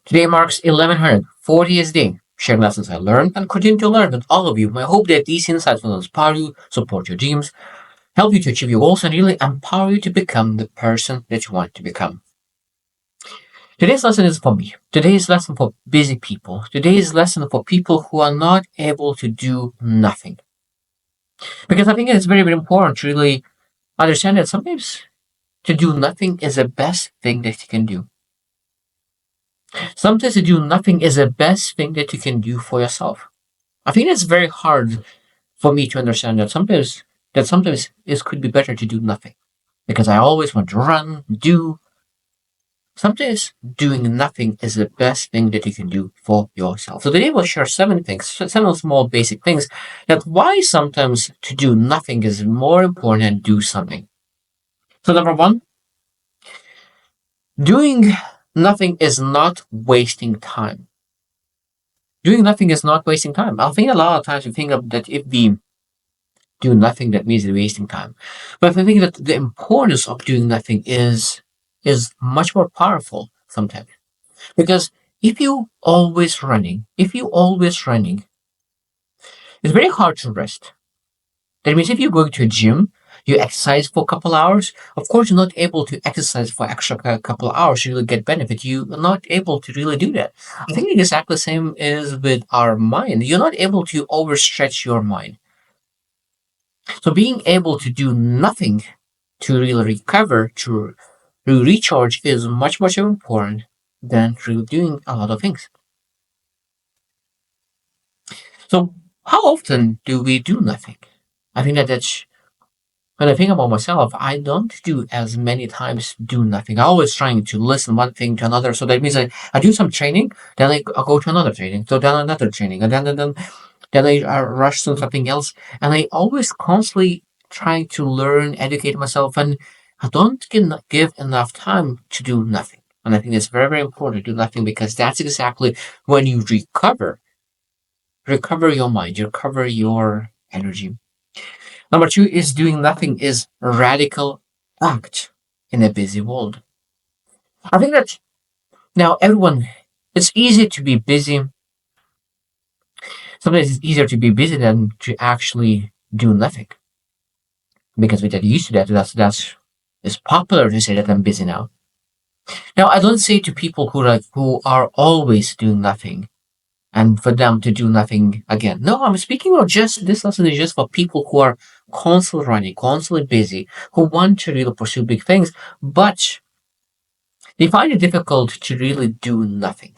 Today marks 1140th day. Share lessons I learned and continue to learn with all of you. I hope that these insights will inspire you, support your dreams, help you to achieve your goals, and really empower you to become the person that you want to become. Today's lesson is for me. Today's lesson for busy people. Today's lesson for people who are not able to do nothing. Because I think it's very, very important to really understand that sometimes to do nothing is the best thing that you can do. Sometimes to do nothing is the best thing that you can do for yourself. I think it's very hard for me to understand that sometimes it could be better to do nothing. Because I always want to run, do. Sometimes doing nothing is the best thing that you can do for yourself. So today we'll share 7 things, 7 small basic things that why sometimes to do nothing is more important than do something. So number one, doing nothing is not wasting time. Doing nothing is not wasting time. I think a lot of times we think of that if we do nothing, that means we're wasting time. But I think that the importance of doing nothing is much more powerful sometimes. Because if you always running, it's very hard to rest. That means if you're going to a gym, you exercise for a couple hours. Of course, you're not able to exercise for extra couple of hours to really get benefit. You are not able to really do that. I think exactly the same is with our mind. You're not able to overstretch your mind. So being able to do nothing to really recover, to recharge is much, much more important than really doing a lot of things. So how often do we do nothing? I think that's when I think about myself, I don't do as many times do nothing. I always trying to listen one thing to another. So that means I do some training, then I go to another training, so then another training, and then I rush to something else. And I always constantly trying to learn, educate myself, and I don't give enough time to do nothing. And I think it's very, very important to do nothing because that's exactly when you recover your mind, you recover your energy. Number two is doing nothing is a radical act in a busy world. I think that now everyone, it's easy to be busy. Sometimes it's easier to be busy than to actually do nothing because we get used to that. That's it's popular to say that I'm busy now. Now I don't say to people who are always doing nothing and for them to do nothing again. No, I'm speaking of just this lesson is just for people who are constantly running, constantly busy, who want to really pursue big things, but they find it difficult to really do nothing.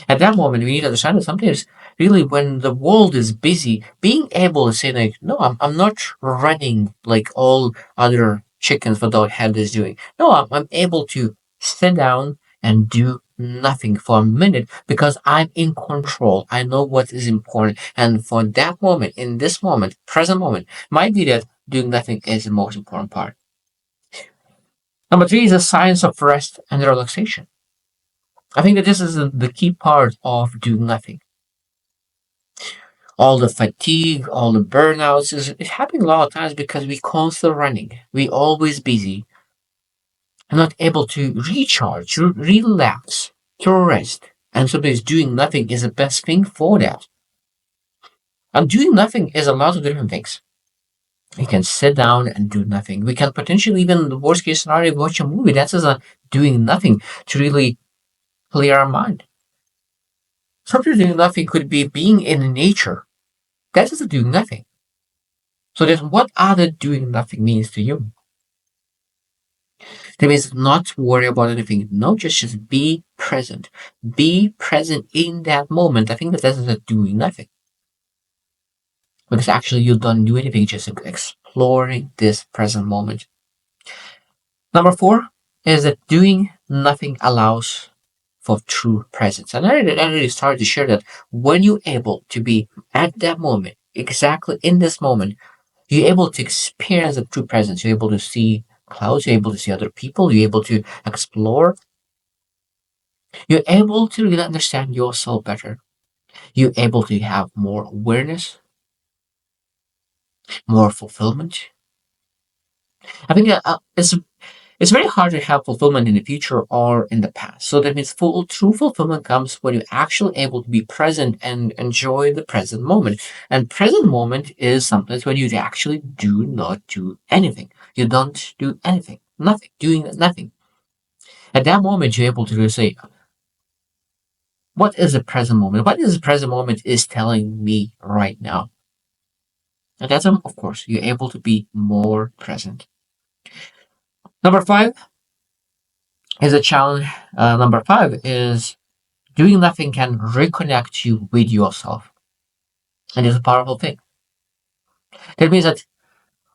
At that moment, we need to understand that sometimes, really, when the world is busy, being able to say, like, no, I'm not running like all other chickens without head is doing. No, I'm able to sit down and do nothing for a minute because I'm in control. I know what is important. And for that moment, in this moment, present moment, might be that doing nothing is the most important part. Number three is the science of rest and relaxation. I think that this is the key part of doing nothing. All the fatigue, all the burnouts is happening a lot of times because we constantly running. We always busy and not able to recharge, to relax, to rest. And sometimes doing nothing is the best thing for that. And doing nothing is a lot of different things. We can sit down and do nothing. We can potentially even the worst case scenario watch a movie. That's just a doing nothing to really clear our mind. Sometimes doing nothing could be being in nature. That is doing nothing. So then what other doing nothing means to you? That means not to worry about anything. No, just be present. Be present in that moment. I think that is a doing nothing. Because actually you don't do anything, just exploring this present moment. Number four is that doing nothing allows for true presence. And I already started to share that when you're able to be at that moment, exactly in this moment, you're able to experience the true presence. You're able to see clouds, you're able to see other people, you're able to explore, you're able to really understand yourself better. You're able to have more awareness. more fulfillment. I think it's very hard to have fulfillment in the future or in the past. So that means true fulfillment comes when you're actually able to be present and enjoy the present moment. And present moment is sometimes when you actually do not do anything. You don't do anything, nothing, doing nothing. At that moment, you're able to really say, what is the present moment? What is the present moment is telling me right now? And that's, of course, you're able to be more present. Number five is a challenge. Number five is doing nothing can reconnect you with yourself. And it's a powerful thing. That means that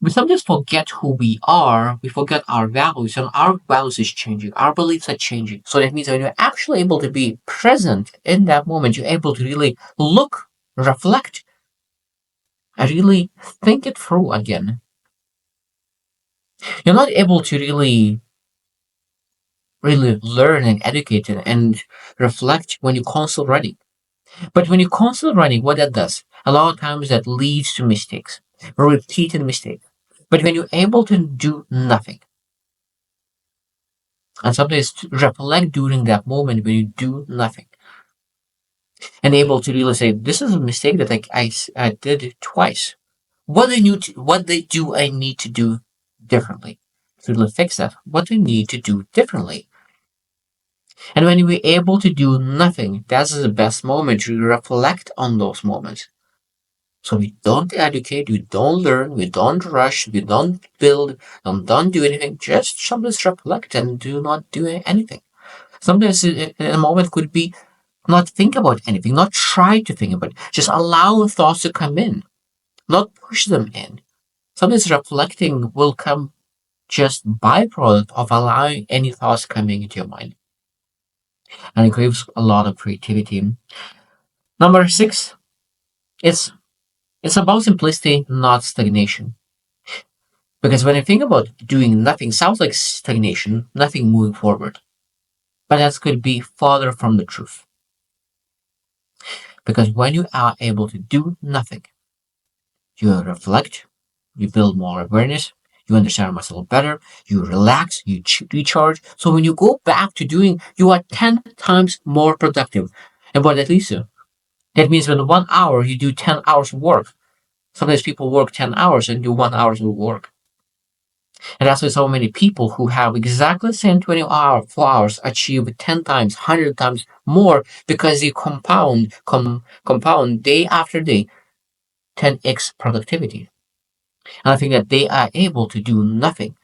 we sometimes forget who we are, we forget our values, and our values is changing, our beliefs are changing. So that means when you're actually able to be present in that moment, you're able to really look, reflect, and really think it through again. You're not able to really learn and educate and reflect when you're constantly running. But when you're constantly running, what that does, a lot of times that leads to mistakes, repeated mistakes. But when you're able to do nothing, and sometimes to reflect during that moment when you do nothing, and able to really say, this is a mistake that I did it twice. Do I need to do differently to really fix that? What do I need to do differently? And when we're able to do nothing, that's the best moment to reflect on those moments. So we don't educate, we don't learn, we don't rush, we don't build, don't do anything. Just sometimes reflect and do not do anything. Sometimes a moment could be not think about anything, not try to think about it. Just allow thoughts to come in, not push them in. Sometimes reflecting will come just byproduct of allowing any thoughts coming into your mind. And it gives a lot of creativity. Number six, it's it's about simplicity, not stagnation. Because when I think about doing nothing, sounds like stagnation, nothing moving forward. But that could be farther from the truth. Because when you are able to do nothing, you reflect, you build more awareness, you understand yourself better, you relax, you recharge. So when you go back to doing, you are 10 times more productive. And what that leads to? That means when 1 hour you do 10 hours of work. Sometimes people work 10 hours and do 1 hour of work. And that's why so many people who have exactly the same 4 hours achieve 10 times, 100 times more because they compound day after day 10x productivity. And I think that they are able to do nothing.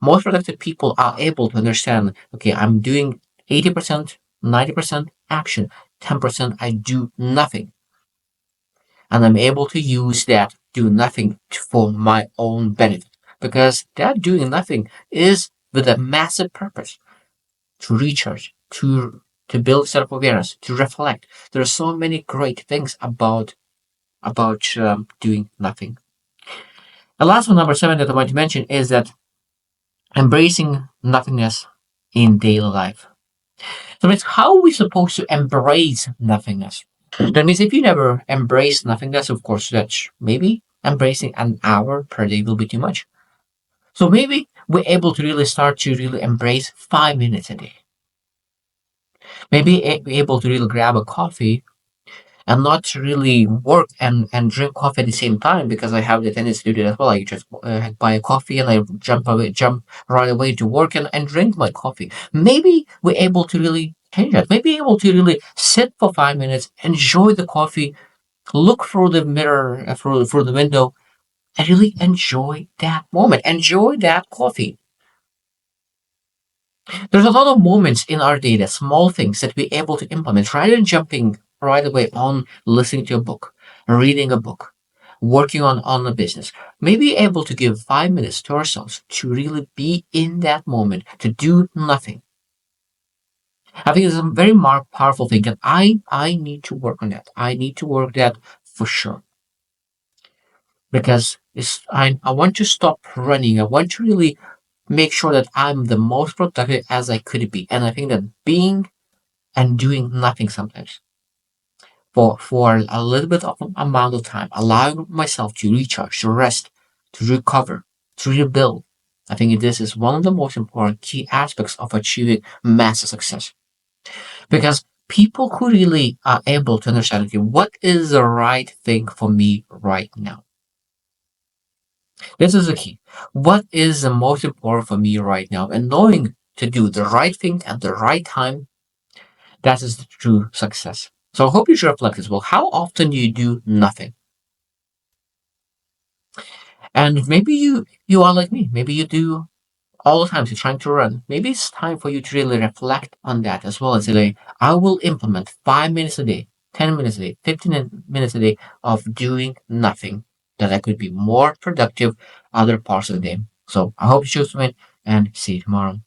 Most productive people are able to understand, okay, I'm doing 80%, 90% action, 10% I do nothing. And I'm able to use that do nothing for my own benefit. Because that doing nothing is with a massive purpose to recharge, to build self awareness, to reflect. There are so many great things about doing nothing. The last one, number seven, that I want to mention is that embracing nothingness in daily life. So it's how are we supposed to embrace nothingness? That means if you never embrace nothingness, of course, that's maybe embracing an hour per day will be too much. So maybe we're able to really start to really embrace 5 minutes a day. Maybe be able to really grab a coffee and not really work and drink coffee at the same time because I have the tendency to do that as well. I just buy a coffee and I jump right away to work and drink my coffee. Maybe we're able to really change that. Maybe able to really sit for 5 minutes, enjoy the coffee, look through the mirror, through the window, and really enjoy that moment. Enjoy that coffee. There's a lot of moments in our day, that small things that we're able to implement rather than jumping right away on listening to a book, reading a book, working on a business. Maybe able to give 5 minutes to ourselves to really be in that moment, to do nothing. I think it's a very powerful thing that I need to work on that. I need to work that for sure. Because I want to stop running. I want to really make sure that I'm the most productive as I could be. And I think that being and doing nothing sometimes for a little bit of an amount of time, allowing myself to recharge, to rest, to recover, to rebuild. I think this is one of the most important key aspects of achieving massive success. Because people who really are able to understand, okay, what is the right thing for me right now? This is the key. What is the most important for me right now? And knowing to do the right thing at the right time, that is the true success. So I hope you should reflect as well. How often do you do nothing? And maybe you are like me. Maybe you do all the time. You're trying to run. Maybe it's time for you to really reflect on that as well and say, like, I will implement 5 minutes a day, 10 minutes a day, 15 minutes a day of doing nothing. That I could be more productive other parts of the day. So I hope you choose to win and see you tomorrow.